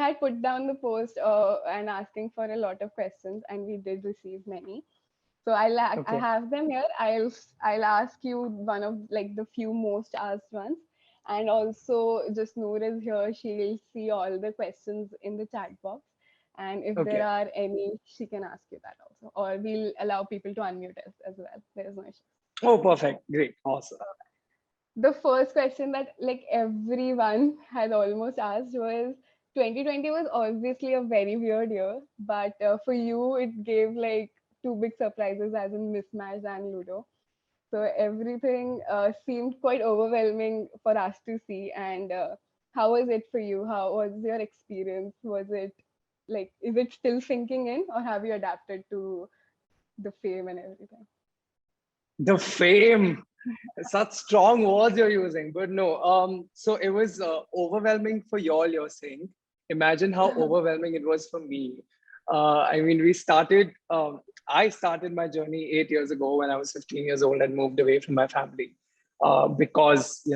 had put down the post and asking for a lot of questions, and we did receive many. So I Okay. have them here. I'll ask you one of like the few most asked ones, and also just Noor is here. She'll see all the questions in the chat box, and if there Okay. are any, she can ask you that also, or we'll allow people to unmute us as well. There is no issue. Oh, perfect. Great. Awesome. The first question that like everyone had almost asked was 2020 was obviously a very weird year, but for you it gave like two big surprises as in Mismatched and Ludo. So everything seemed quite overwhelming for us to see. And how was it for you? How was your experience? Was it like, is it still sinking in, or have you adapted to the fame and everything? The fame, such strong words you're using, but no. So it was overwhelming for y'all, you're saying. Imagine how overwhelming it was for me. I mean, I started my journey 8 years ago when I was 15 years old and moved away from my family because,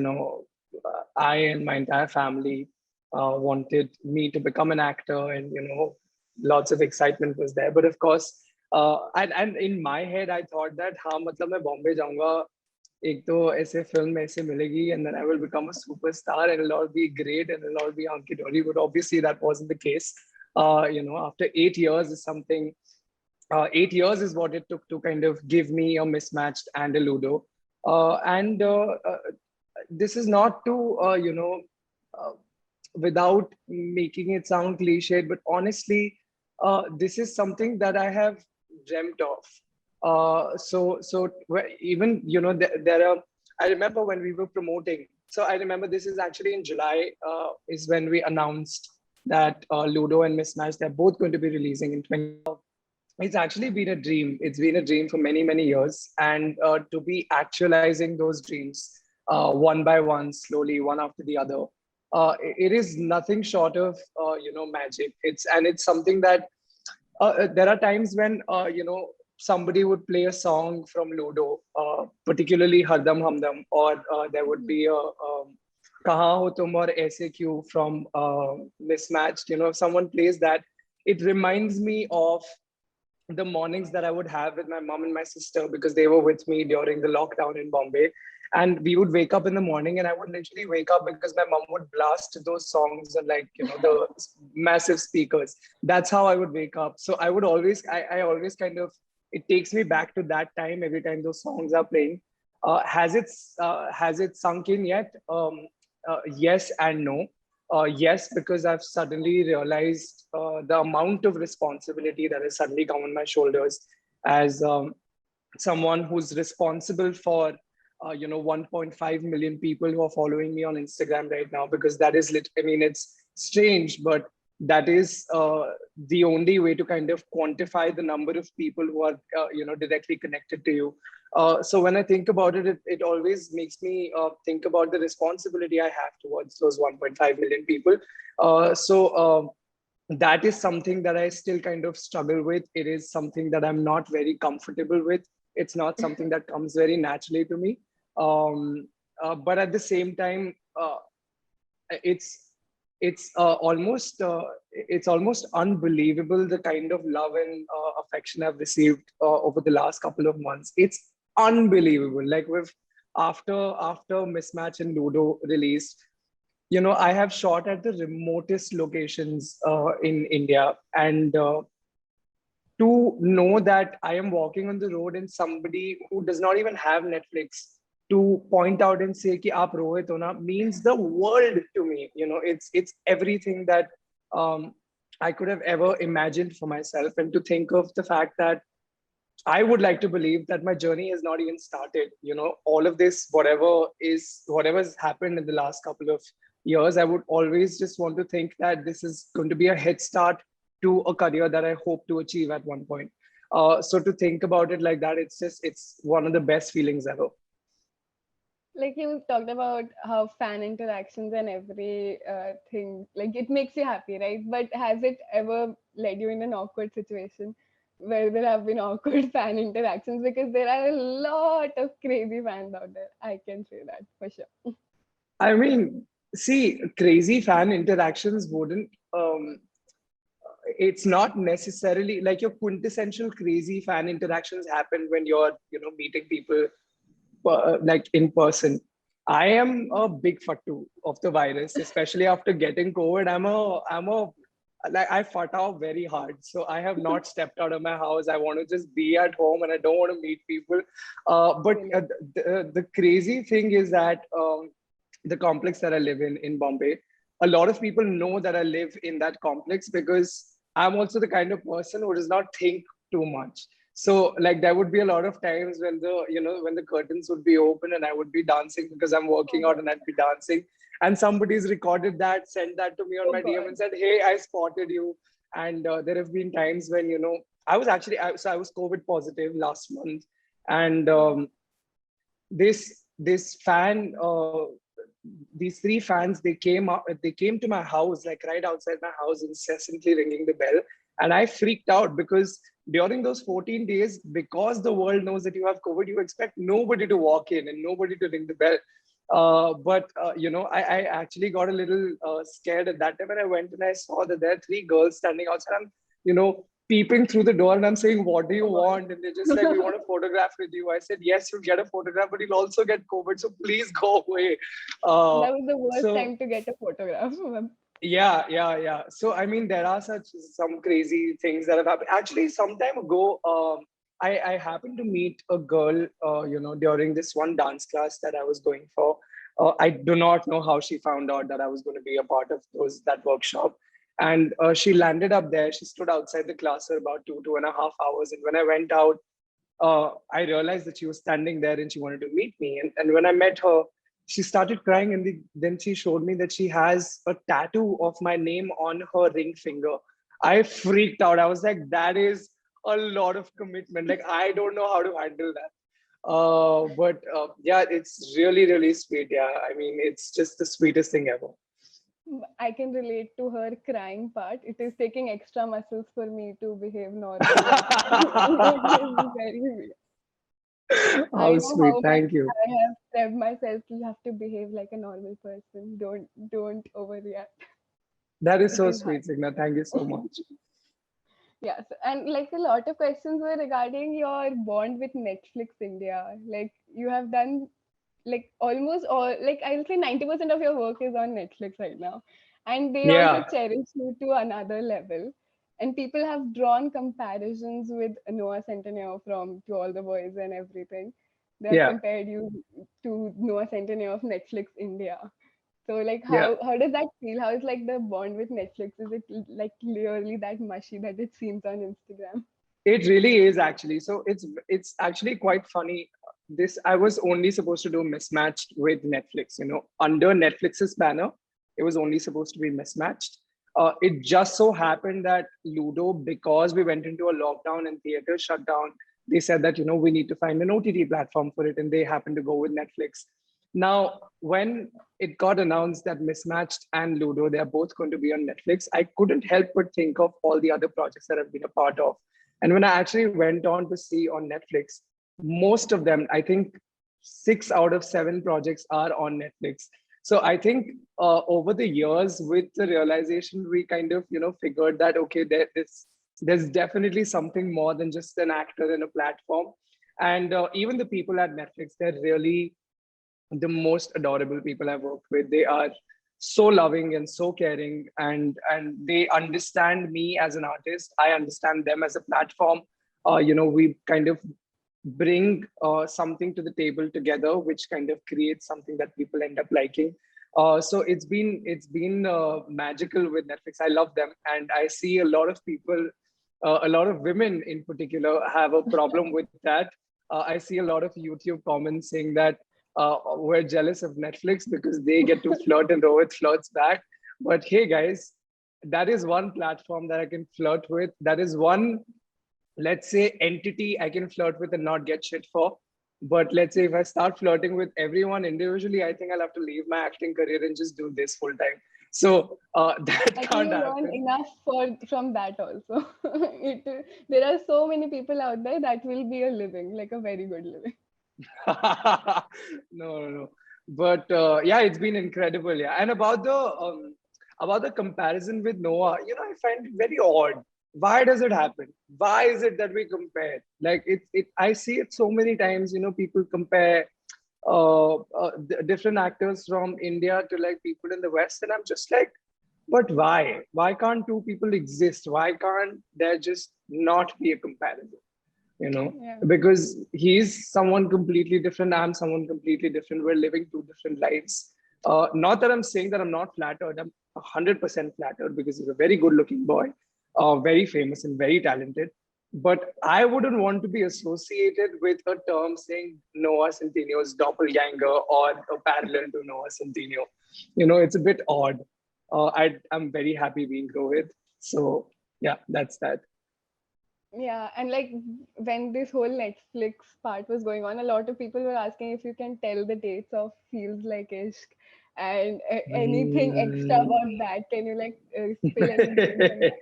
I and my entire family wanted me to become an actor, and, lots of excitement was there. But of course, and in my head, I thought that, हाँ मतलब मैं बॉम्बे जाऊंगा, एक तो ऐसे film ऐसे मिलेगी, and then I will become a superstar and it'll all be great and it'll all be hunky dory. But obviously that wasn't the case. After 8 years is something. 8 years is what it took to kind of give me a Mismatched and a Ludo. And this is not to uh, without making it sound cliched, but honestly, this is something that I have dreamt of. Even there are. I remember when we were promoting. So I remember this is actually in July is when we announced that Ludo and Mismatch, they're both going to be releasing in 20. It's actually been a dream. It's been a dream for many, many years. And to be actualizing those dreams one by one, slowly, one after the other, it is nothing short of, magic. It's something that there are times when, somebody would play a song from Ludo, particularly Hardam Hamdam, or there would be a Kaha Ho Tum or Aise Kyun from Mismatched. If someone plays that, it reminds me of the mornings that I would have with my mom and my sister because they were with me during the lockdown in Bombay. And we would wake up in the morning and I would literally wake up because my mom would blast those songs on, like, the massive speakers. That's how I would wake up. So I always kind of, it takes me back to that time every time those songs are playing. Has it sunk in yet? Yes and no. Yes, because I've suddenly realized the amount of responsibility that has suddenly come on my shoulders as someone who's responsible for 1.5 million people who are following me on Instagram right now, because that is I mean, it's strange, but that is the only way to kind of quantify the number of people who are directly connected to you. So when I think about it, it always makes me think about the responsibility I have towards those 1.5 million people. That is something that I still kind of struggle with. It is something that I'm not very comfortable with. It's not something that comes very naturally to me. But at the same time, it's it's almost unbelievable the kind of love and affection I've received over the last couple of months. It's unbelievable. Like after Mismatch and Ludo released, I have shot at the remotest locations in India, and to know that I am walking on the road and somebody who does not even have Netflix to point out and say कि आप रोहित हो ना means the world to me. It's everything that um, I could have ever imagined for myself, and to think of the fact that I would like to believe that my journey has not even started. All of this, whatever's happened in the last couple of years, I would always just want to think that this is going to be a head start to a career that I hope to achieve at one point. So to think about it like that, it's one of the best feelings ever. Like you talked about how fan interactions and every thing, like it makes you happy, right? But has it ever led you in an awkward situation where there have been awkward fan interactions? Because there are a lot of crazy fans out there. I can say that for sure. I mean, See, crazy fan interactions wouldn't. It's not necessarily like your quintessential crazy fan interactions happen when you're, meeting people like in person. I am a big fattu of the virus, especially after getting COVID. I'm a like I fought out very hard. So I have not stepped out of my house. I want to just be at home and I don't want to meet people. But Really. the crazy thing is that the complex that I live in Bombay, a lot of people know that I live in that complex because I'm also the kind of person who does not think too much. So like there would be a lot of times when the curtains would be open and I would be dancing because I'm Oh working out God. and I'd be dancing, and somebody's recorded that, sent that to me on Oh my DM God. and said, "Hey, I spotted you." And there have been times when I was COVID positive last month, and this fan these three fans, they came to my house, like right outside my house, incessantly ringing the bell. And I freaked out because during those 14 days, because the world knows that you have COVID, you expect nobody to walk in and nobody to ring the bell. I actually got a little scared at that time, and I went and I saw that there are three girls standing outside. I'm, peeping through the door, and I'm saying, "What do you Oh God. want?" And they're just like, "We want a photograph with you." I said, "Yes, you'll get a photograph, but you'll also get COVID, so please go away." Uh, That was the worst so time to get a photograph. yeah. So I mean, there are some crazy things that have happened. Actually, some time ago, I happened to meet a girl, during this one dance class that I was going for. I do not know how she found out that I was going to be a part of that workshop, and she landed up there. She stood outside the class for about 2.5 hours, and when I went out, I realized that she was standing there and she wanted to meet me. And when I met her, she started crying, and then she showed me that she has a tattoo of my name on her ring finger. I freaked out. I was like, that is a lot of commitment. Like, I don't know how to handle that. But yeah, it's really, really sweet. Yeah, I mean, it's just the sweetest thing ever. I can relate to her crying part. It is taking extra muscles for me to behave normal right now. It is very weird. I How know sweet. how much Thank you. I have prepped myself to have to behave like a normal person. Don't overreact. That is It so is hard. sweet, Signa. Thank you so much. Yes, and like a lot of questions were regarding your bond with Netflix India. Like you have done like almost all, like I'll say 90% of your work is on Netflix right now, and they also Yeah, cherish you to another level. And people have drawn comparisons with Noah Centineo from To All the Boys and everything. They have yeah, compared you to Noah Centineo of Netflix India. So like yeah. how does that feel? How is like the bond with Netflix? Is it like clearly that mushy that it seems on Instagram? It really is actually. So it's actually quite funny. This I was only supposed to do Mismatched with Netflix. Under Netflix's banner, it was only supposed to be Mismatched. It just so happened that Ludo, because we went into a lockdown and theaters shut down, they said that we need to find an OTT platform for it, and they happened to go with Netflix. Now, when it got announced that Mismatched and Ludo, they are both going to be on Netflix, I couldn't help but think of all the other projects that I've been a part of. And when I actually went on to see on Netflix, most of them, I think 6 out of 7 projects are on Netflix. So I think over the years, with the realization, we kind of figured that okay, there's definitely something more than just an actor and a platform. And even the people at Netflix, they're really the most adorable people I've worked with. They are so loving and so caring, and they understand me as an artist. I understand them as a platform. We kind of bring something to the table together, which kind of creates something that people end up liking. So it's been magical with Netflix. I love them, and I see a lot of people, a lot of women in particular, have a problem with that. I see a lot of YouTube comments saying that we're jealous of Netflix because they get to flirt and Rohit flirts back. But hey, guys, that is one platform that I can flirt with. That is one, let's say, entity I can flirt with and not get shit for. But let's say if I start flirting with everyone individually, I think I'll have to leave my acting career and just do this full time. So that I think can't you learn happen. enough from that also. There are so many people out there that will be a living, like a very good living. No. But yeah, it's been incredible. Yeah, and about the comparison with Noah, I find it very odd. Why does it happen? Why is it that we compare? Like I see it so many times. People compare different actors from India to like people in the West, and I'm just like, but why? Why can't two people exist? Why can't there just not be a comparison? you know Yeah. because he's someone completely different, I'm someone completely different, we're living two different lives. Not that I'm saying that I'm not flattered, I'm 100% flattered because he's a very good looking boy, very famous and very talented. But I wouldn't want to be associated with a term saying Noah Centinio's doppelganger or a parallel to Noah Centineo. It's a bit odd. I'm very happy being Rohit. So yeah, that's that. Yeah, and like when this whole Netflix part was going on, a lot of people were asking if you can tell the dates of Feels Like Ishq and anything extra Hmm. about that. Can you like spill any beans on that?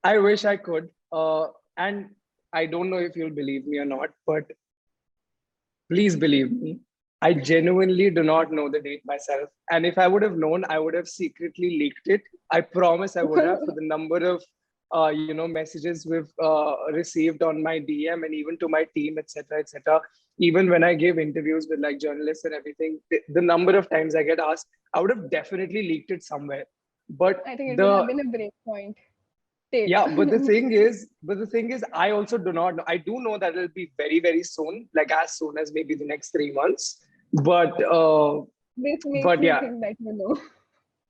I wish I could. And I don't know if you'll believe me or not, but please believe me. I genuinely do not know the date myself. And if I would have known, I would have secretly leaked it. I promise I would have, for the number of messages we've received on my DM and even to my team, etc., etc. Even when I give interviews with like journalists and everything, the number of times I get asked, I would have definitely leaked it somewhere. But I think it would have the been a break point. Tape. yeah, but the thing is, I also do not know. I do know that it'll be very, very soon, like as soon as maybe the next 3 months. But This makes but me yeah, think that you know.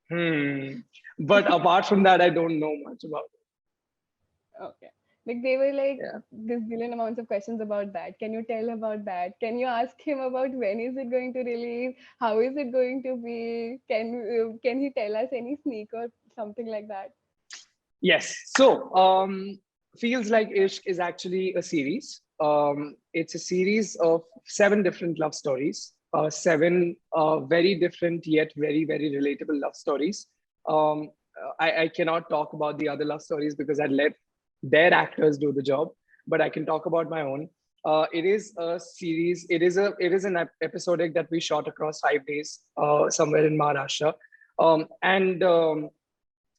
hmm. But apart from that, I don't know much about Okay. Like they were it. like Yeah. this billion amounts of questions about that. Can you tell about that? Can you ask him about when is it going to release? How is it going to be? Can he tell us any sneak or something like that? Yes. So, Feels Like Ishq is actually a series. It's a series of 7 different love stories, seven very different yet very, very relatable love stories. I cannot talk about the other love stories because I let their actors do the job, but I can talk about my own. It is a series. It is an episodic that we shot across 5 days, somewhere in Maharashtra, and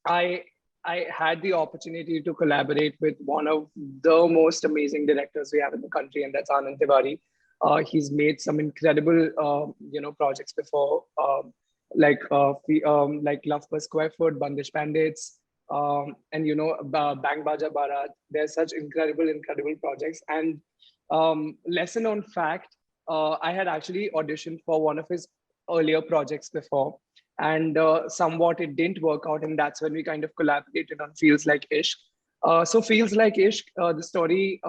I I had the opportunity to collaborate with one of the most amazing directors we have in the country, and that's Anand Tiwari. He's made some incredible, projects before, like Love Per Square Foot, Bandish Bandits, and Bang Baja Barat. There's such incredible, incredible projects. And lesser known fact, I had actually auditioned for one of his earlier projects before, and somewhat it didn't work out, and that's when we kind of collaborated on Feels Like Ishq. So Feels Like Ishq, the story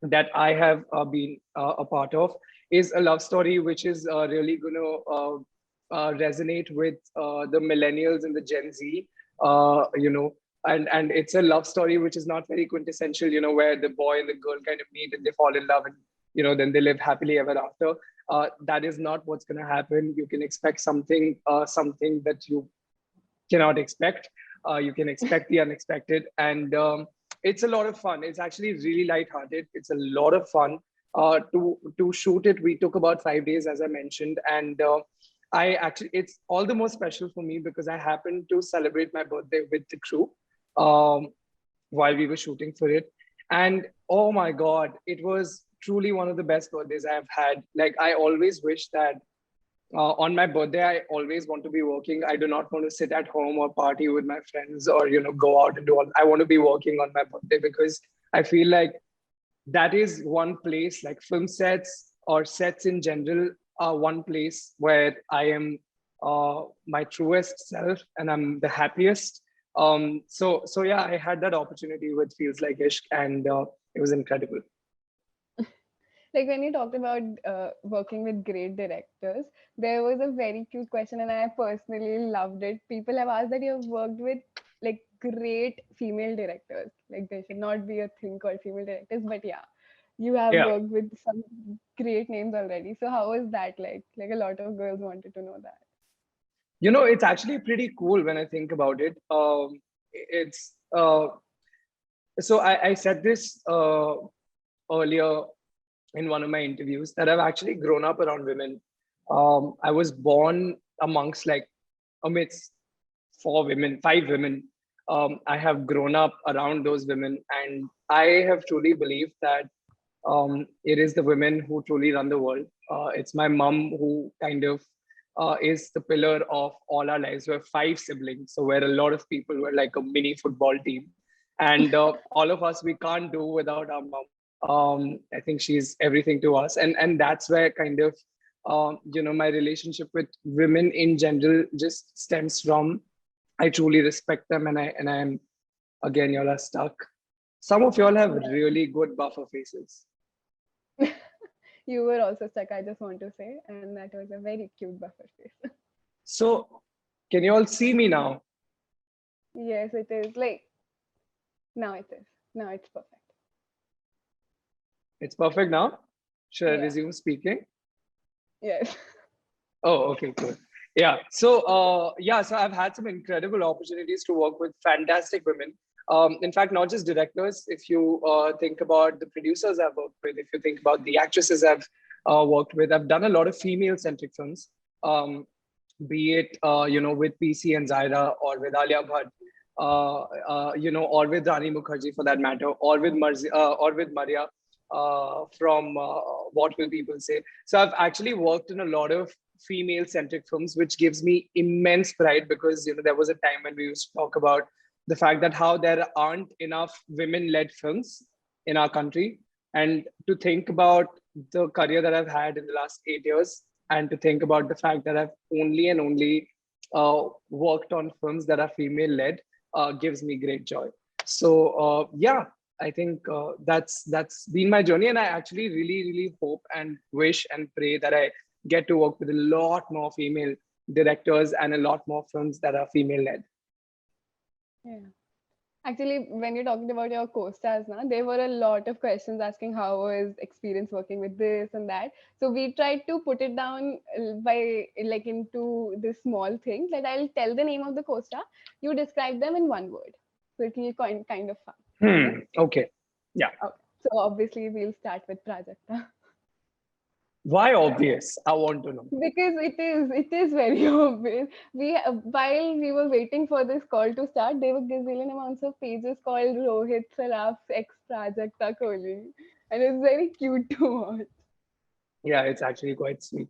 that I have been a part of, is a love story which is really going to resonate with the millennials and the Gen Z. And it's a love story which is not very quintessential, where the boy and the girl kind of meet and they fall in love, and then they live happily ever after. That is not what's going to happen. You can expect something that you cannot expect. You can expect the unexpected, and it's a lot of fun. It's actually really lighthearted. It's a lot of fun. To shoot it, we took about 5 days, as I mentioned, and it's all the more special for me because I happened to celebrate my birthday with the crew um, while we were shooting for it, and oh my god, it was truly one of the best birthdays I have had. Like, I always wish that on my birthday, I always want to be working. I do not want to sit at home or party with my friends or go out and do all. I want to be working on my birthday because I feel like that is one place, like film sets or sets in general, are one place where I am my truest self and I'm the happiest. So yeah, I had that opportunity with Feels Like Ishq, and it was incredible. Like when you talked about working with great directors, there was a very cute question, and I personally loved it. People have asked that you have worked with like great female directors. Like there should not be a thing called female directors, but yeah, you have Yeah. worked with some great names already. So how was that like? Like a lot of girls wanted to know that. It's actually pretty cool when I think about it. It's so I said this earlier in one of my interviews that I've actually grown up around women. I was born amongst like amidst four women, five women. I have grown up around those women, and I have truly believed that it is the women who truly run the world. It's my mom who kind of is the pillar of all our lives. We're five siblings, so we're a lot of people. We're like a mini football team, and all of us we can't do without our mom. I think she's everything to us, and that's where kind of my relationship with women in general just stems from. I truly respect them, and I'm again, y'all are stuck. Some of y'all have really good buffer faces. You were also stuck, I just want to say, and that was a very cute buffer face. So, can you all see me now? Yes, it is. Like, now it is. Now it's perfect. It's perfect now. Should I Yeah. resume speaking? Yes. Oh, okay, cool. Yeah. So, so I've had some incredible opportunities to work with fantastic women. In fact, not just directors. If you think about the producers I've worked with, if you think about the actresses I've worked with, I've done a lot of female-centric films. Be it with PC and Zaira, or with Alia Bhatt, or with Rani Mukherjee for that matter, or with Maria from What Will People Say. So I've actually worked in a lot of female-centric films, which gives me immense pride, because there was a time when we used to talk about the fact that how there aren't enough women-led films in our country, and to think about the career that I've had in the last 8 years, and to think about the fact that I've only and only worked on films that are female-led gives me great joy. So I think that's been my journey, and I actually really hope and wish and pray that I get to work with a lot more female directors and a lot more films that are female-led. Yeah. Actually, when you're talking about your co-stars now, there were a lot of questions asking how was experience working with this and that. So we tried to put it down by like into this small thing that I'll tell the name of the co-star. You describe them in one word. So it will kind of fun. Okay. Okay. Yeah. Okay. So obviously we'll start with Prajakta. Why obvious? I want to know. Because it is very obvious. While we were waiting for this call to start, there were gazillion amounts of pages called Rohit Saraf's ex Prajakta calling, and it's very cute to watch. Yeah, it's actually quite sweet.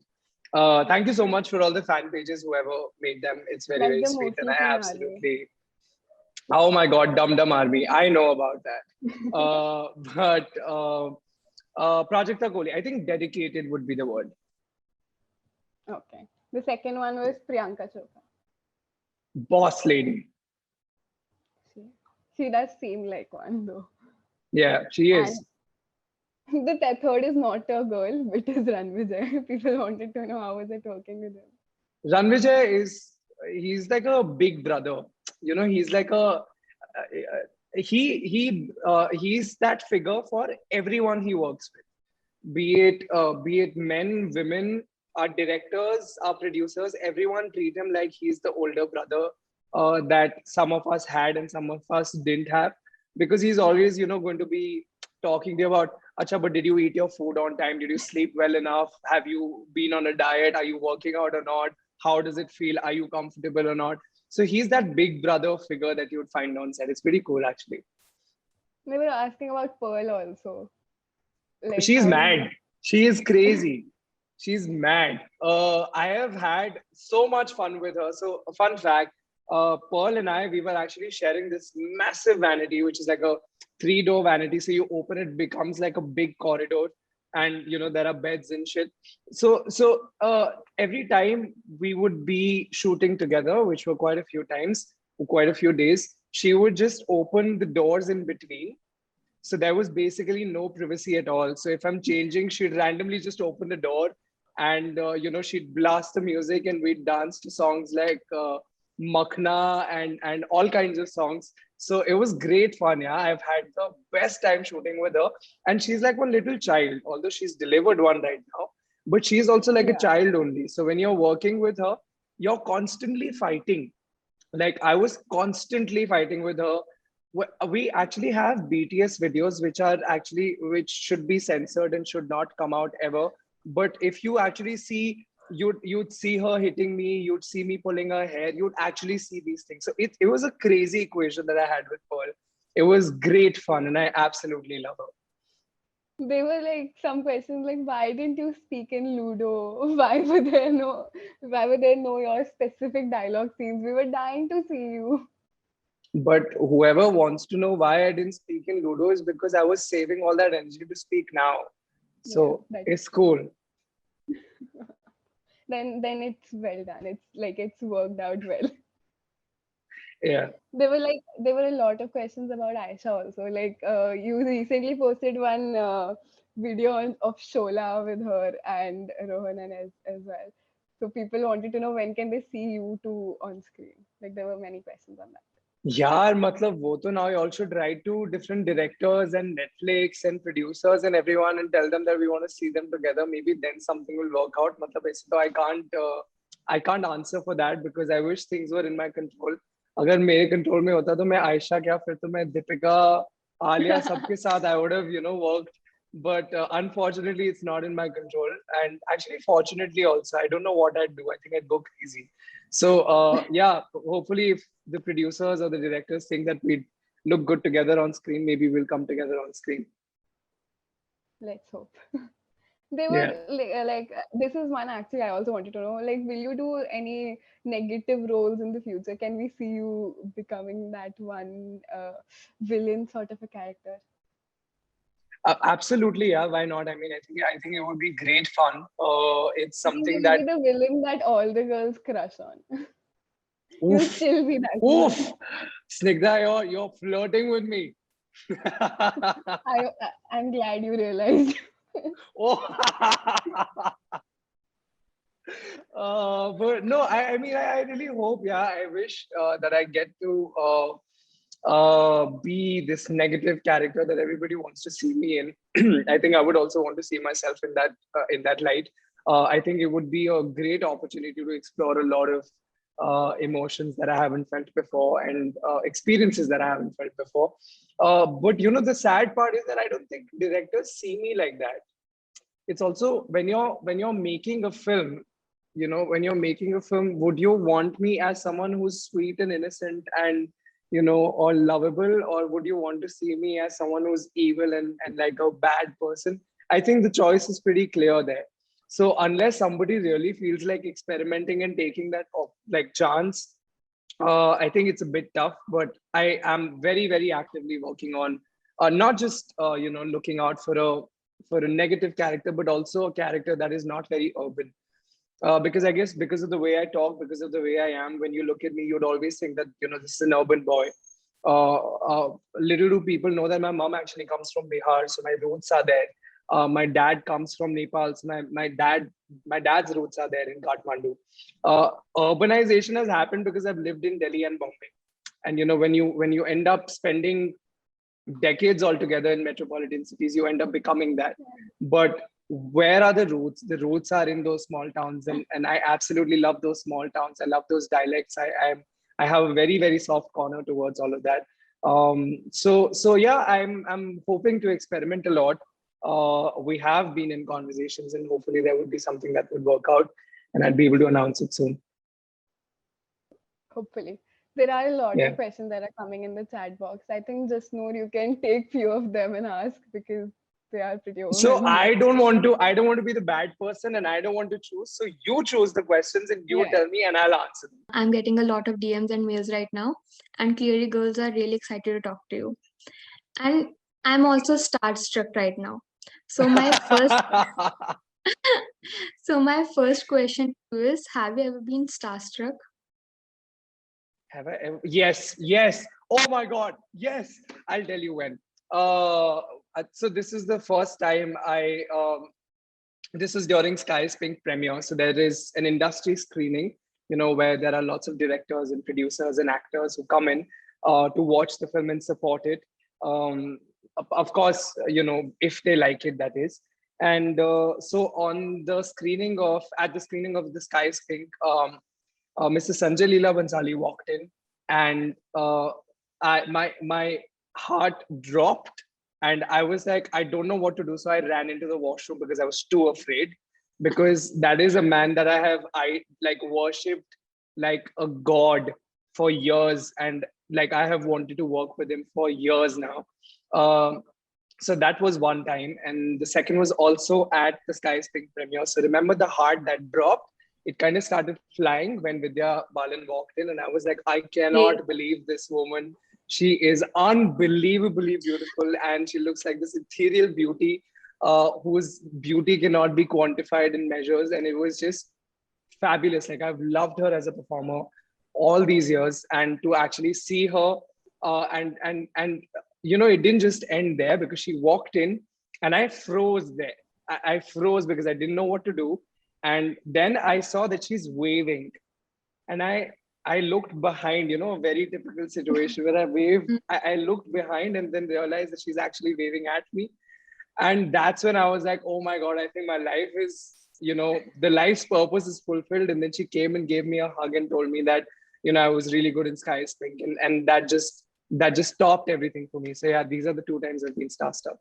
Thank you so much for all the fan pages, whoever made them. It's very, That's very the sweet. And mostly I seen army. absolutely, oh my God, Dum Dum Army. I know about that. But Prajakta Kohli, I think dedicated would be the word. Okay. The second one was Priyanka Chopra. Boss lady. She, she does seem like one though. Yeah, she And is. the third is not a girl, but is Ranvijay. People wanted to know how was it working with him. Ranvijay he's like a big brother. He's like he's that figure for everyone he works with. Be it men, women, our directors, our producers, everyone treat him like he's the older brother that some of us had and some of us didn't have, because he's always going to be talking to you about, acha, but did you eat your food on time? Did you sleep well enough? Have you been on a diet? Are you working out or not? How does it feel? Are you comfortable or not? So he's that big brother figure that you would find on set. It's pretty cool, actually. They were asking about Pearl also. Like, She's how did mad. you? She is crazy. She's mad. I have had so much fun with her. So, a fun fact, Pearl and I, we were actually sharing this massive vanity, which is like a three-door vanity. So you open it, becomes like a big corridor, and there are beds and shit. So every time we would be shooting together, which were quite a few times, quite a few days, she would just open the doors in between, so there was basically no privacy at all. So if I'm changing, she'd randomly just open the door, and she'd blast the music, and we'd dance to songs like Makhna and all kinds of songs. So it was great fun. Yeah, I've had the best time shooting with her, and she's like one little child. Although she's delivered one right now, but she's also like a Yeah. child only. So when you're working with her, you're constantly fighting. Like I was constantly fighting with her. We actually have BTS videos which should be censored and should not come out ever. But if you actually see you'd see her hitting me, you'd see me pulling her hair, you'd actually see these things. So it was a crazy equation that I had with Pearl. It was great fun, and I absolutely love her. They were like some questions like, why didn't you speak in Ludo? Why would they know your specific dialogue scenes? We were dying to see you. But whoever wants to know why I didn't speak in Ludo is because I was saving all that energy to speak now. Yeah, So that's it's cool. then it's well done. It's like it's worked out well. Yeah. There were a lot of questions about Aisha also. Like you recently posted one video of Shola with her and Rohanan as well. So people wanted to know when can they see you two on screen. Like there were many questions on that. Yeah, matlab, wo to now you all should write to different directors and Netflix and producers and everyone and tell them that we want to see them together. Maybe then something will work out. Matlab, aise to I can't answer for that because I wish things were in my control. अगर मेरे control में होता तो मैं आयशा क्या फिर तो मैं दीपिका आलिया सबके साथ I would have worked, but unfortunately it's not in my control, and actually fortunately also I don't know what I'd do. I think I'd go crazy. So yeah, hopefully if the producers or the directors think that we look good together on screen, maybe we'll come together on screen. Let's hope. They were Yeah. this is one actually I also wanted to know. Like, will you do any negative roles in the future? Can we see you becoming that one villain sort of a character? Absolutely, yeah. Why not? I think it would be great fun. It's I think something you'll that be the villain that all the girls crush on. You'll oof, still be that villain. oof. Snigdha, you're flirting with me. I'm glad you realized. Oh. But no, I really hope, yeah, I wish that I get to be this negative character that everybody wants to see me in. I think I would also want to see myself in that light. I think it would be a great opportunity to explore a lot of emotions that I haven't felt before and experiences that I haven't felt before. But the sad part is that I don't think directors see me like that. It's also when you're making a film, when you're making a film, would you want me as someone who's sweet and innocent and or lovable, or would you want to see me as someone who's evil and like a bad person? I think the choice is pretty clear there. So unless somebody really feels like experimenting and taking that like chance, I think it's a bit tough. But I am very, very actively working on not just looking out for a negative character, but also a character that is not very urban. Because I guess because of the way I talk, because of the way I am, when you look at me, you'd always think that this is an urban boy. Little do people know that my mom actually comes from Bihar, so my roots are there. My dad comes from Nepal, so my dad's roots are there in Kathmandu. Urbanization has happened because I've lived in Delhi and Bombay, and when you end up spending decades altogether in metropolitan cities, you end up becoming that. But where are the roots? The roots are in those small towns, and I absolutely love those small towns. I love those dialects. I have a very, very soft corner towards all of that. So yeah, I'm hoping to experiment a lot. We have been in conversations, and hopefully there would be something that would work out, and I'd be able to announce it soon. Hopefully. There are a lot of Yeah. questions that are coming in the chat box. I think just Noor, you can take few of them and ask because they are pretty So I overwhelming. don't want to. I don't want to be the bad person, and I don't want to choose. So you choose the questions, and you Yeah. tell me, and I'll answer them. I'm getting a lot of DMs and mails right now, and clearly, girls are really excited to talk to you. And I'm also starstruck right now. So my first, so my first question to you is: have you ever been starstruck? Have I ever? Yes, yes. Oh my God, yes. I'll tell you when. Uh, so this is the first time this is during Sky's Pink premiere. So there is an industry screening, where there are lots of directors and producers and actors who come in to watch the film and support it. Of course, if they like it, that is. And so at the screening of the Sky's Pink, Mrs. Sanjay Leela Bansali walked in, and my heart dropped, and I was like, I don't know what to do. So I ran into the washroom because I was too afraid. because that is a man that I like worshipped like a god for years, and like I have wanted to work with him for years now. Um, so that was one time, and the second was also at the Sky Spring premiere. So remember the heart that dropped? It kind of started flying when Vidya Balan walked in, and I was like, I Yes. cannot believe this woman. She is unbelievably beautiful, and she looks like this ethereal beauty, whose beauty cannot be quantified in measures. And it was just fabulous. Like I've loved her as a performer all these years, and to actually see her, and you know, it didn't just end there, because she walked in and I froze there. I froze because I didn't know what to do, and then I saw that she's waving, and I looked behind. You know, a very typical situation where I waved. Mm. I looked behind and then realized that she's actually waving at me, and that's when I was like, oh my god, I think my life is, you know, the life's purpose is fulfilled. And then she came and gave me a hug and told me that, you know, I was really good in Sky Spring, and that just stopped everything for me. So yeah, these are the two times I've been starstruck.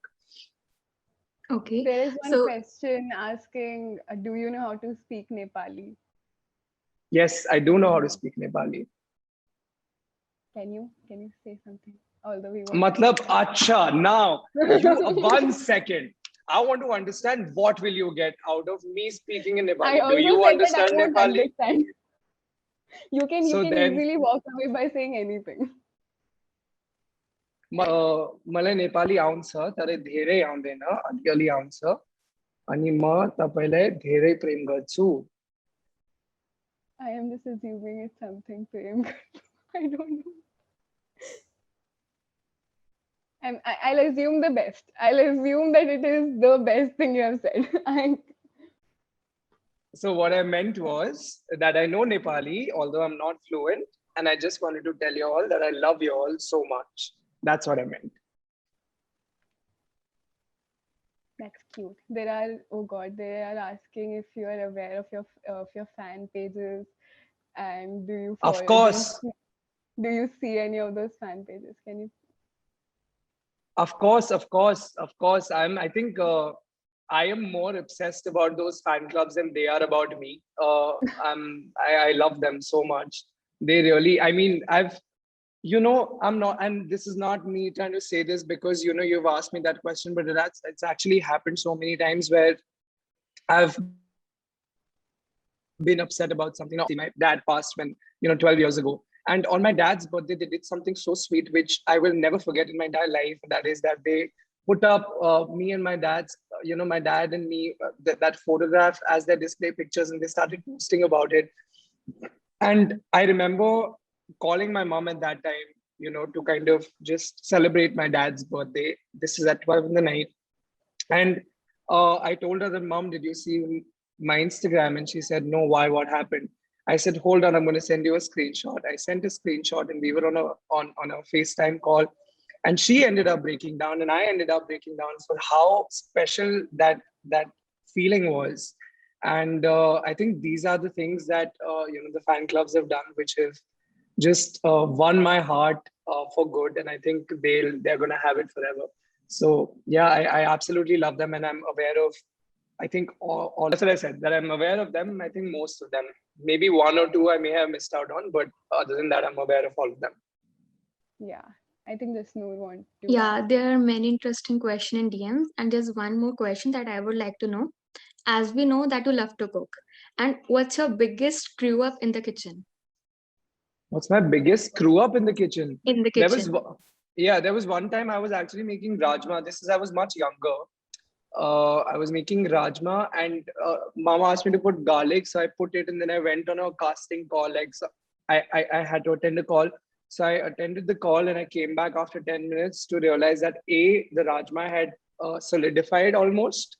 Okay. There is one So question asking, do you know how to speak Nepali? Yes, I do know how to speak Nepali. Can you say something? Although we won't Matlab, understand. acha, now you 1 second. I want to understand, what will you get out of me speaking in I Nepali? Do also you said that I understand won't Nepali? understand. You So can then, easily walk away by saying anything. मलाई नेपाली आउँछ तर धेरै आउँदैन, अलिअलि आउँछ, अनि म तपाईलाई धेरै प्रेम गर्छु. I am just assuming it's something prem. I don't know. I'll assume the best. I'll assume that it is the best thing you have said. So what I meant was that I know Nepali, although I'm not fluent, and I just wanted to tell you all that I love you all so much. That's what I meant. That's cute. There are, oh god, they are asking if you are aware of your fan pages, and do you Of follow? course, Do you see any of those fan pages? Can you? of course, of course, of course. I think I am more obsessed about those fan clubs than they are about me. I love them so much. They really, I mean, you know, I'm not, and this is not me trying to say this because, you know, you've asked me that question, but it's actually happened so many times where I've been upset about something. My dad passed when, you know, 12 years ago. And on my dad's birthday, they did something so sweet, which I will never forget in my entire life. That is that they put up me and my dad's, you know, my dad and me, that photograph as their display pictures, and they started posting about it. And I remember calling my mom at that time, you know, to kind of just celebrate my dad's birthday. This is at 12 in the night. And I told her that, Mom, did you see my Instagram? And she said, no, why? What happened? I said, hold on, I'm going to send you a screenshot. I sent a screenshot, and we were on a FaceTime call. And she ended up breaking down, and I ended up breaking down for how special that feeling was. And I think these are the things that you know, the fan clubs have done, which have just won my heart for good. And I think they're going to have it forever. So yeah, I absolutely love them, and I'm aware of, I think all that's what I said, that I'm aware of them. I think most of them, maybe one or two I may have missed out on, but other than that, I'm aware of all of them. Yeah, I think this Noor want to yeah, ask. there are many interesting questions in DMs, and there's one more question that I would like to know. As we know that you love to cook, and what's your biggest screw up in the kitchen? What's my biggest screw up in the kitchen? In the There was, kitchen. yeah, there was one time I was actually making rajma. This is, I was much younger. I was making rajma, and Mama asked me to put garlic, so I put it, and then I went on a casting call. Like, so I had to attend a call, so I attended the call, and I came back after 10 minutes to realize that the rajma had solidified almost,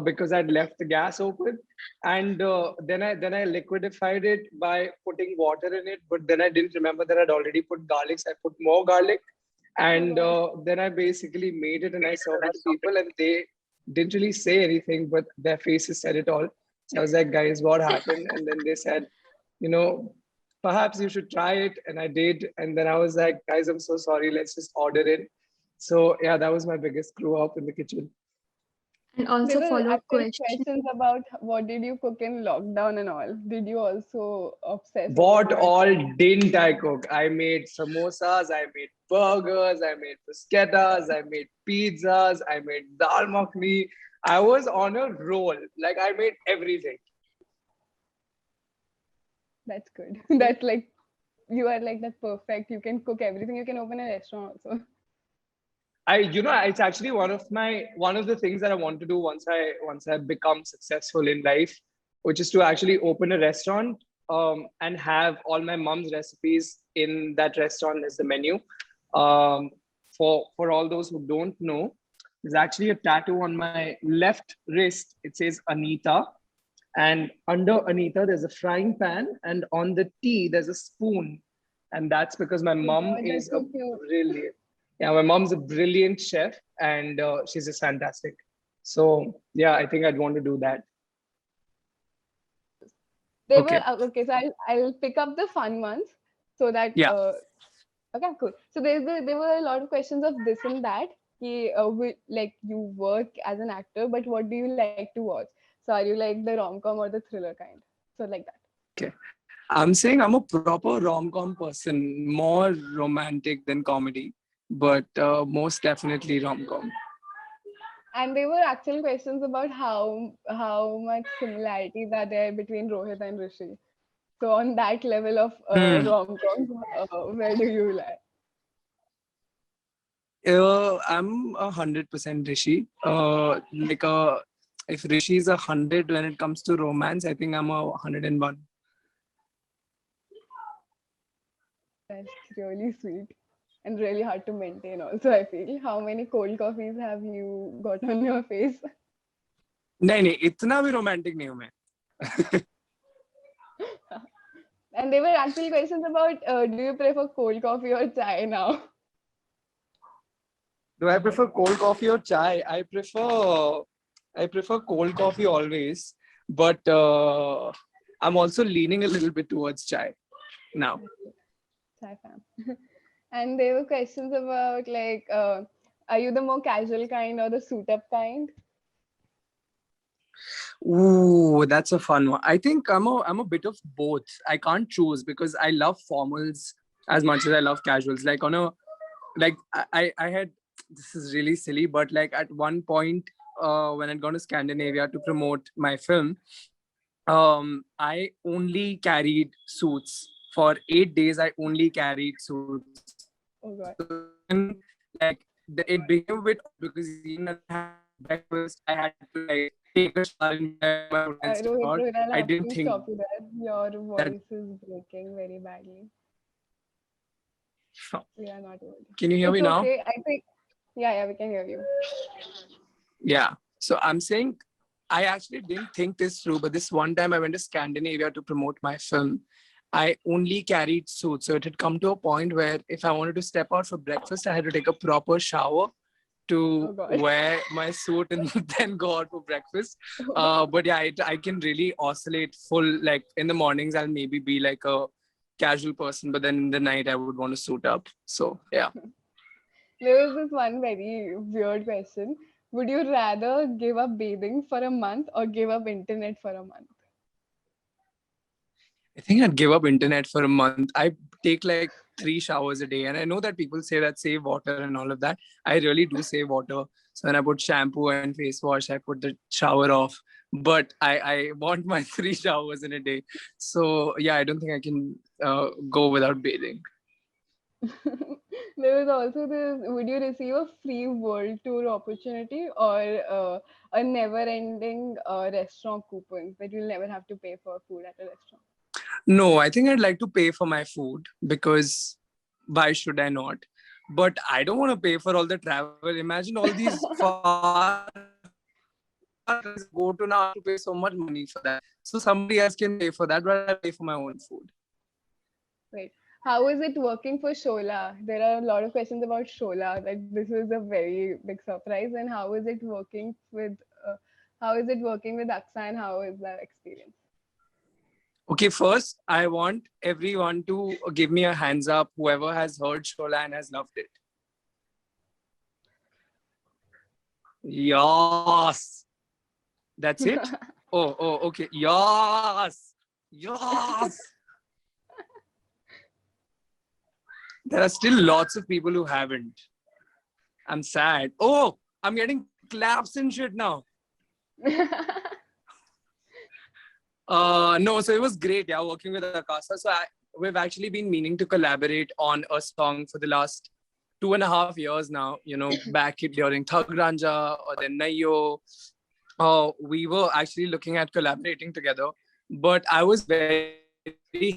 because I'd left the gas open, and then I liquidified it by putting water in it, but then I didn't remember that I'd already put garlic, so I put more garlic, Oh and god. then I basically made it and I served it to people, and they didn't really say anything, but their faces said it all. So I was like, guys, what happened? And then they said, you know, perhaps you should try it. And I did. And then I was like, guys, I'm so sorry. Let's just order it. So yeah, that was my biggest screw up in the kitchen. And There also were follow-up actually question. questions about what did you cook in lockdown and all. Did you also obsess over What food? all didn't I cook? I made samosas, I made burgers, I made bruschettas, I made pizzas, I made dal makhni. I was on a roll. Like I made everything. That's good. That's like you are like that perfect. You can cook everything. You can open a restaurant also. It's actually one of the things that I want to do once I become successful in life, which is to actually open a restaurant and have all my mom's recipes in that restaurant as the menu. Um, for all those who don't know, there's actually a tattoo on my left wrist. It says Anita, and under Anita there's a frying pan, and on the T there's a spoon, and that's because my Oh mom God, that's is a so cute. brilliant yeah, my mom's a brilliant chef, and she's just fantastic. So yeah, I think I'd want to do that. They were Okay. okay. So I'll pick up the fun ones so that Yeah. okay, cool. So there were a lot of questions of this and that. Like you work as an actor, but what do you like to watch? So are you like the rom-com or the thriller kind? So like that. Okay. I'm saying I'm a proper rom-com person, more romantic than comedy, but most definitely rom-com. And there were actual questions about how much similarities are there between Rohit and Rishi. So on that level of Hmm. rom-com, where do you lie? I'm 100% Rishi. If Rishi is 100 when it comes to romance, I think I'm a 101. That's really sweet and really hard to maintain. Also, I feel. How many cold coffees have you got on your face? नहीं नहीं इतना भी romantic नहीं हूँ मैं. And there were actual questions about do you prefer cold coffee or chai now? Do I prefer cold coffee or chai? I prefer cold coffee always, but I'm also leaning a little bit towards chai now. Chai fam. And there were questions about like, are you the more casual kind or the suit up kind? Ooh, that's a fun one. I think I'm a bit of both. I can't choose because I love formals as much as I love casuals. Like on a like I had this is really silly, but like at one point when I'd gone to Scandinavia to promote my film, I only carried suits. For 8 days I only carried suits. Oh god. So then, like it became a bit odd because even when I had breakfast, I had to like take a shower and wear my hood and stuff out. Rohit, I'll I have didn't to think stop you there. Your that. voice is breaking very badly. We are not able to. Can you hear It's me now? okay. I think, yeah, we can hear you. Yeah. So I'm saying I actually didn't think this through, but this one time I went to Scandinavia to promote my film. I only carried suits. So it had come to a point where if I wanted to step out for breakfast, I had to take a proper shower Oh to god. wear my suit and then go out for breakfast. But yeah, I can really oscillate full. Like in the mornings, I'll maybe be like a casual person, but then in the night, I would want to suit up. So yeah. There was this one very weird question. Would you rather give up bathing for a month or give up internet for a month? I think I'd give up internet for a month. I take like 3 showers a day. And I know that people say that save water and all of that. I really do save water. So when I put shampoo and face wash, I put the shower off. But I want my 3 showers in a day. So yeah, I don't think I can go without bathing. There was also this, would you receive a free world tour opportunity or a never ending restaurant coupons that you'll never have to pay for food at a restaurant? No, I think I'd like to pay for my food because why should I not? But I don't want to pay for all the travel. Imagine all these far go to now to pay so much money for that. So somebody else can pay for that, but I pay for my own food. Right. How is it working for Shola? There are a lot of questions about Shola. Like this is a very big surprise. And uh, how is it working with Aksa and how is that experience? Okay, first I want everyone to give me a hands up, whoever has heard Shola and has loved it. Yes. That's it? Oh, okay. Yes. Yes. There are still lots of people who haven't. I'm sad. Oh, I'm getting claps and shit now. No, so it was great, yeah, working with Akasa. So we've actually been meaning to collaborate on a song for the last 2.5 years now. Back during Thug Ranja or then Nayo. We were actually looking at collaborating together, but I was very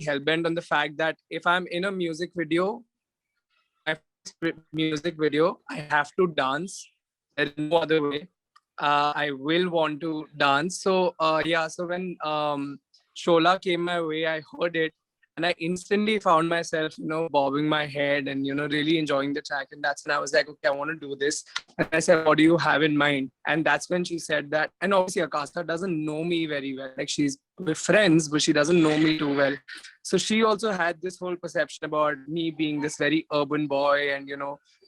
hell-bent on the fact that if I'm in a music video, my first music video, I have to dance. There is no other way. I will want to dance. So yeah, so when Shola came my way, I heard it and I instantly found myself, bobbing my head and, really enjoying the track. And that's when I was like, okay, I want to do this. And I said, what do you have in mind? And that's when she said that. And obviously, Akasa doesn't know me very well. Like we're friends, but she doesn't know me too well. So she also had this whole perception about me being this very urban boy and,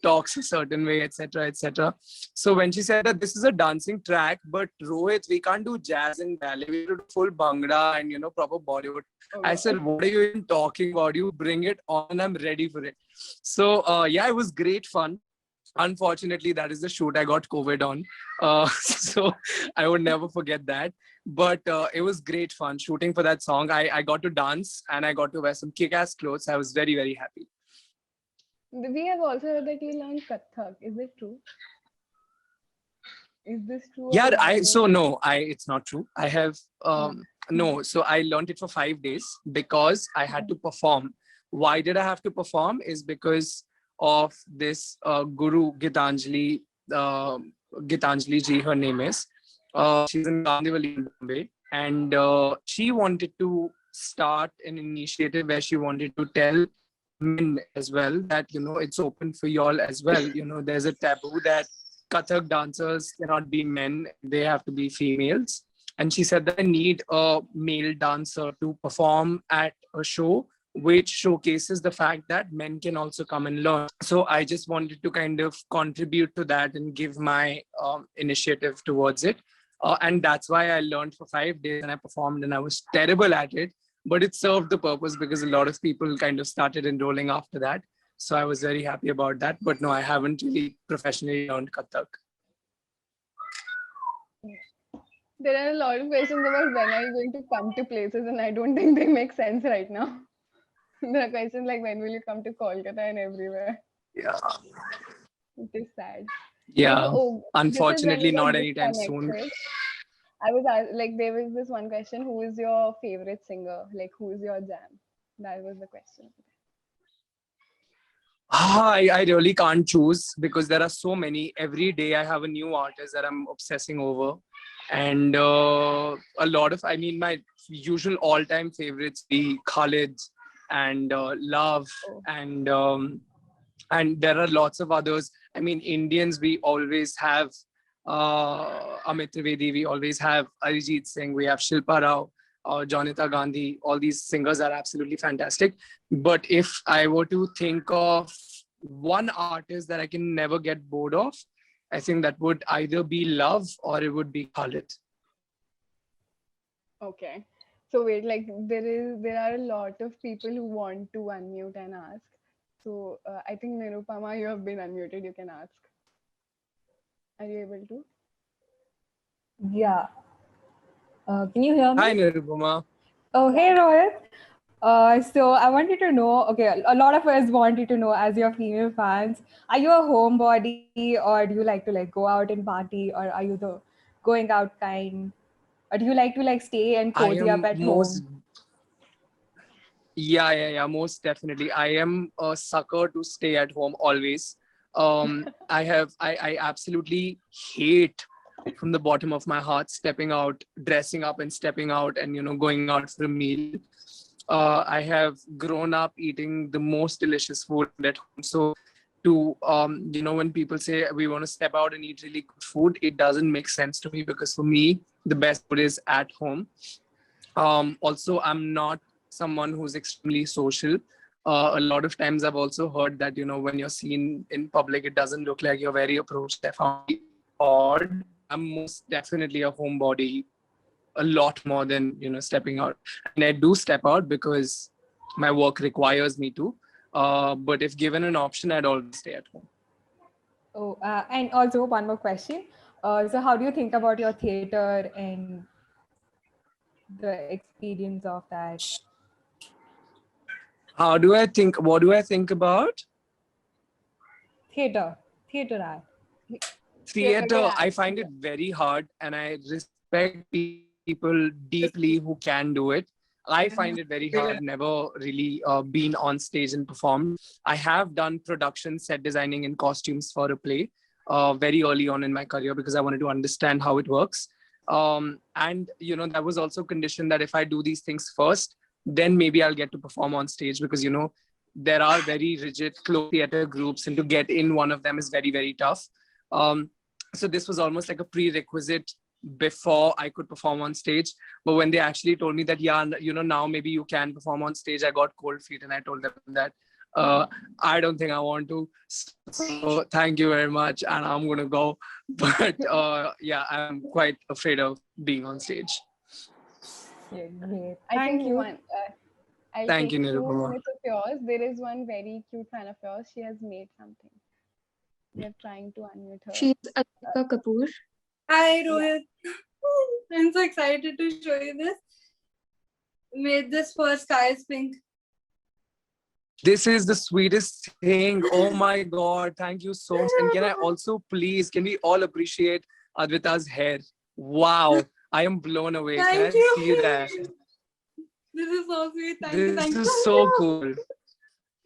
talks a certain way, etc., etc. So when she said that this is a dancing track, but Rohit, we can't do jazz and ballet. We do full bhangra and proper Bollywood. Oh, I said, what are you even talking about? You bring it on, I'm ready for it. So yeah, it was great fun. Unfortunately, that is the shoot I got COVID on. So I would never forget that. But it was great fun shooting for that song. I got to dance and I got to wear some kick-ass clothes. I was very, very happy. We have also heard that you learned Kathak. Is it true? Is this true? Yeah, Or it's not true. I have no. So I learned it for 5 days because I had to perform. Why did I have to perform? Is because of this Guru Gitanjali. Gitanjali ji, her name is. She's in Kandivali in Bombay, and she wanted to start an initiative where she wanted to tell men as well that it's open for y'all as well. There's a taboo that Kathak dancers cannot be men, they have to be females. And she said that I need a male dancer to perform at a show which showcases the fact that men can also come and learn. So I just wanted to kind of contribute to that and give my initiative towards it. And that's why I learned for 5 days and I performed and I was terrible at it. But it served the purpose because a lot of people kind of started enrolling after that. So I was very happy about that. But no, I haven't really professionally learned Kathak. there are a lot of questions about when are you going to come to places, and I don't think they make sense right now. There are questions like when will you come to Kolkata and everywhere. Yeah. It is sad. Yeah. This is when Unfortunately, we got not anytime soon. disconnected. I was like, there was this one question: who is your favorite singer? Like, who is your jam? That was the question. I really can't choose because there are so many. Every day I have a new artist that I'm obsessing over. And a lot of, my usual all-time favorites be Khalid and Love and there are lots of others. Indians, we always have Amit Trivedi, we always have Arijit Singh, we have Shilpa Rao, Janita Gandhi. All these singers are absolutely fantastic. But if I were to think of one artist that I can never get bored of, I think that would either be Love or it would be Khalid. Okay. So wait, like there are a lot of people who want to unmute and ask. So I think Nirupama, you have been unmuted. You can ask. Are you able to? Yeah. Can you hear me? Hi, Nirupama. Oh, hey, Rohit. So I wanted to know, okay, a lot of us wanted to know, as your female fans, are you a homebody or do you like to go out and party, or are you the going out kind? Or do you like to stay and I cozy up am at most home? Yeah, most definitely. I am a sucker to stay at home always. I absolutely hate from the bottom of my heart stepping out, dressing up and stepping out and, going out for a meal. I have grown up eating the most delicious food at home. So when people say we want to step out and eat really good food, it doesn't make sense to me because for me, the best food is at home. Also, I'm not someone who's extremely social. A lot of times I've also heard that, when you're seen in public, it doesn't look like you're very approached. I found it odd. I'm most definitely a homebody a lot more than, stepping out. And I do step out because my work requires me to. But if given an option, I'd always stay at home. Oh, and also one more question. So how do you think about your theater and the experience of that? What do I think about? Theater art. Theater, I Yeah. find it very hard, and I respect people deeply who can do it. I find it very hard. I've never really been on stage and performed. I have done production, set designing, and costumes for a play very early on in my career because I wanted to understand how it works. And that was also conditioned that if I do these things first, then maybe I'll get to perform on stage because there are very rigid closed theater groups, and to get in one of them is very, very tough. Um, so this was almost like a prerequisite before I could perform on stage. But when they actually told me that, yeah, now maybe you can perform on stage, I got cold feet, and I told them that uh, I don't think I want to. So thank you very much, and I'm gonna go. But yeah, I'm quite afraid of being on stage. Yeah, great. I Thank think you. I'll Thank take you, 2 minutes Nirupama. of yours. There is one very cute fan of yours. She has made something. We are trying to unmute her. She's Atika Kapoor. Hi Rohit. I'm so excited to show you this. Made this for Sky is Pink. This is the sweetest thing. Oh my God. Thank you so much. And can I also please, can we all appreciate Advita's hair? Wow. I am blown away. Can Thank I you. see that? This is so sweet. Thank you. This Thank you. is so cool.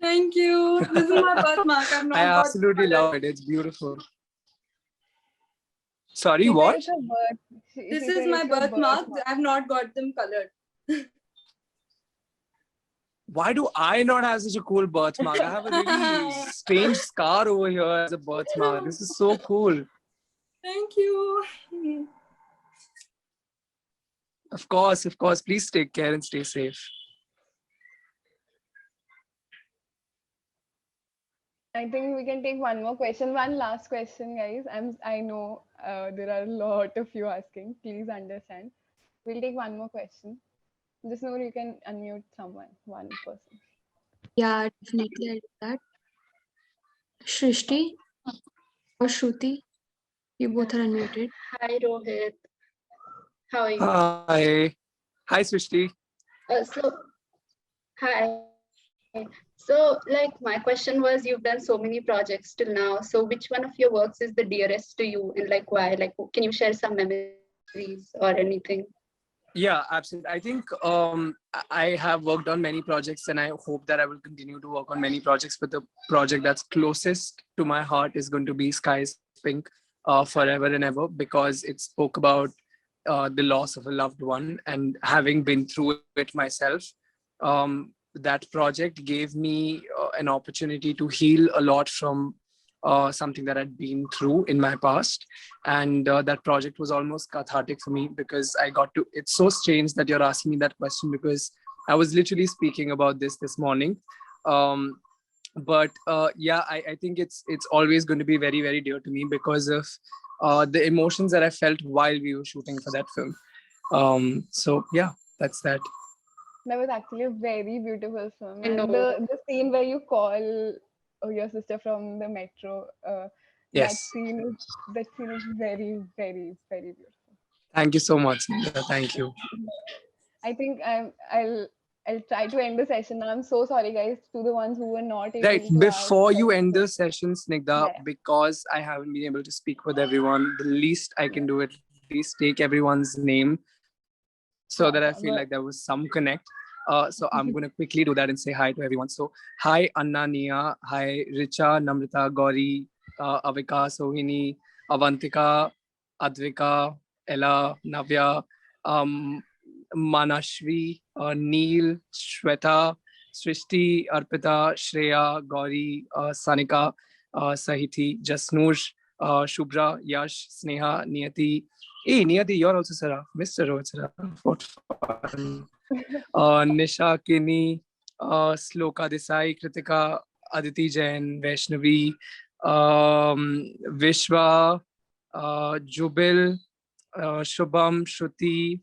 Thank you. This is my birthmark. I've I not got absolutely colored. love it. It's beautiful. Sorry, She said what? it's her birth. This She is said my it's your birthmark. I've not got them colored. Why do I not have such a cool birthmark? I have a really strange scar over here as a birthmark. This is so cool. Thank you. Of course, of course. Please take care and stay safe. I think we can take one more question. One last question, guys. I know there are a lot of you asking. Please understand. We'll take one more question. Just know you can unmute someone, one person. Yeah, definitely I'll do that. Shrishti or Shruti, you both are unmuted. Hi Rohit, how are you? Hi. Hi, Srishti. So hi. So like my question was, you've done so many projects till now. So which one of your works is the dearest to you, and like why? Like, can you share some memories or anything? Yeah, absolutely. I think I have worked on many projects, and I hope that I will continue to work on many projects. But the project that's closest to my heart is going to be Skies Pink, forever and ever, because it spoke about the loss of a loved one, and having been through it myself. That project gave me an opportunity to heal a lot from something that I'd been through in my past. And that project was almost cathartic for me because I got to. It's so strange that you're asking me that question because I was literally speaking about this morning. Um, but yeah, I think it's always going to be very, very dear to me because of the emotions that I felt while we were shooting for that film. So yeah, that's that. That was actually a very beautiful film. I And know. the scene where you call your sister from the metro, that Yes. scene is very, very, very beautiful. Thank you so much, Nita. Thank you. I think I'll try to end the session now. I'm so sorry, guys, to the ones who were not Right. able to ask Before you end the questions. session, Snigdha, Yeah, because I haven't been able to speak with everyone, the least I can do at least take everyone's name so that I feel like there was sure, some sure. Go connect. So I'm going to quickly do that and say hi to everyone. So hi, Anna, Nia. Hi, Richa, Namrita, Gauri, Avika, Sohini, Avantika, Advika, Ella, Navya, um, Manashvi, Neil, Shweta, Srishti, Arpita, Shreya, Gauri, Sanika, Sahiti, Jasnuj, Shubhra, Yash, Sneha, Niyati. Hey, Niyati, you're also Saraf. Mr. Rohit Saraf. What fun. Nisha, Kini, Sloka Desai, Kritika, Aditi Jain, Vaishnavi, Vishwa, Jubil, Shubham, Shruti,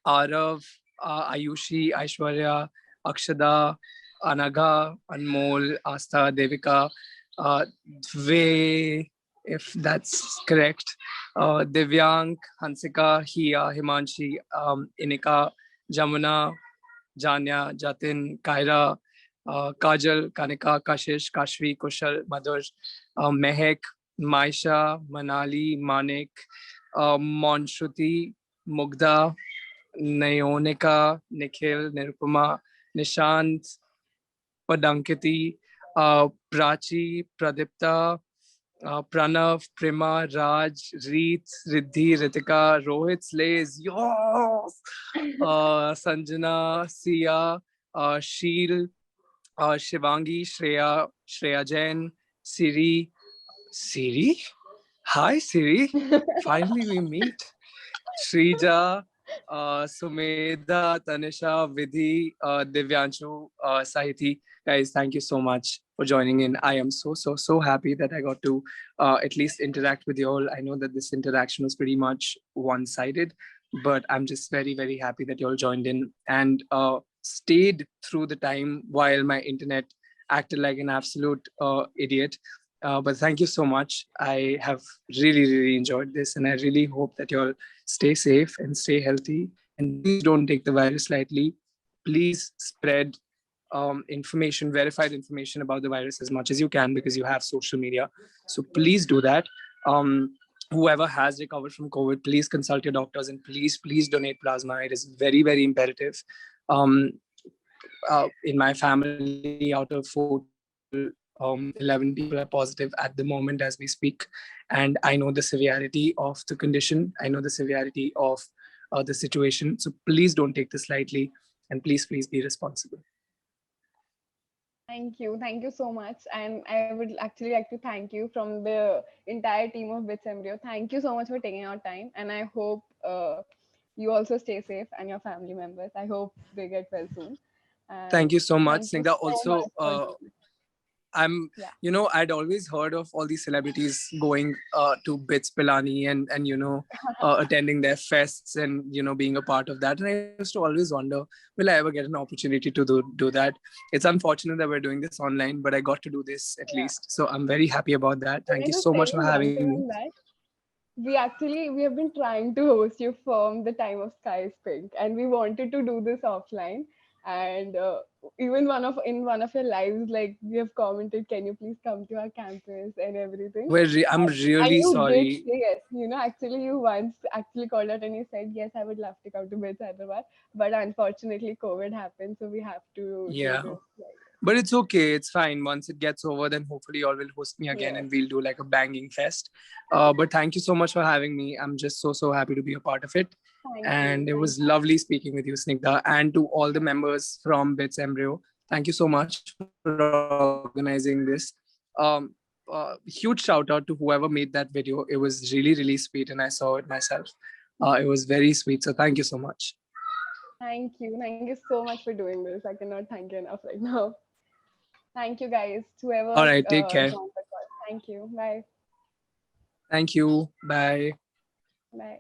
Arav, Ayushi, Aishwarya, Akshada, Anagha, Anmol, Astha, Devika, uh, Dve, if that's correct, Divyank, Hansika, Hia, Himanshi, Inika, Jamuna, Janya, Jatin, Kaira, Kajal, Kanika, Kashish, Kashvi, Kushal, Madhur, Mehek, Maisha, Manali, Manik, Monshruti, Mugdha, Nayonika, Nikhil, Nirupama, Nishant, Padankiti, Prachi, Pradipta, Pranav, Prima, Raj, Reet, Riddhi, Ritika, Rohit, Slays, yes! Sanjana, Sia, Sheel, Shivangi, Shreya Jain, Siri? Hi, Siri. Finally, we meet. Shrija, Sumedha, Tanisha, Vidhi, Divyanshu, Sahiti. Guys, thank you so much for joining in. I am so happy that I got to at least interact with you all. I know that this interaction was pretty much one sided, but I'm just very happy that you all joined in and stayed through the time while my internet acted like an absolute idiot. But thank you so much. I have really enjoyed this, and I really hope that you all stay safe and stay healthy. And please don't take the virus lightly. Please spread information, verified information about the virus as much as you can because you have social media. So please do that. Um, Whoever has recovered from COVID, please consult your doctors and please donate plasma. It is very imperative. Um, in my family, out of 14 people, 11 people are positive at the moment as we speak. And I know the severity of the condition. I know the severity of the situation. So please don't take this lightly and please be responsible. Thank you so much. And I would actually like to thank you from the entire team of Bits Embryo. Thank you so much for taking out time. And I hope you also stay safe and your family members. I hope they get well soon. Thank And you so much, thank you Snigdha. so much Also, for doing this. I'm, Yeah. I'd always heard of all these celebrities going to Bits Pilani and attending their fests and, being a part of that. And I used to always wonder, will I ever get an opportunity to do that? It's unfortunate that we're doing this online, but I got to do this at Yeah. least. So I'm very happy about that. Can Thank I you just so tell much you for one having thing me. on that? We have been trying to host you from the time of Sky's Pink, and we wanted to do this offline. And even one of your lives, like we have commented, can you please come to our campus and everything? I'm And really you did sorry. say yes. Actually, you once actually called out and you said yes, I would love to come to Bits Hyderabad, but unfortunately, COVID happened, so we have to do Yeah. this. Like, But it's okay. It's fine. Once it gets over, then hopefully you all will host me again yes, and we'll do like a banging fest. But thank you so much for having me. I'm just so happy to be a part of it. And it thank was lovely speaking with you, Snigdha, and to all the members from Bits Embryo. Thank you so much for organizing this. Huge shout out to whoever made that video. It was really sweet, and I saw it myself. It was very sweet. So thank you so much. thank you so much for doing this. I cannot thank you enough right now. Thank you, guys. All Whoever right. Take care. joined the call. Thank you. Bye. Thank you. Bye. Bye.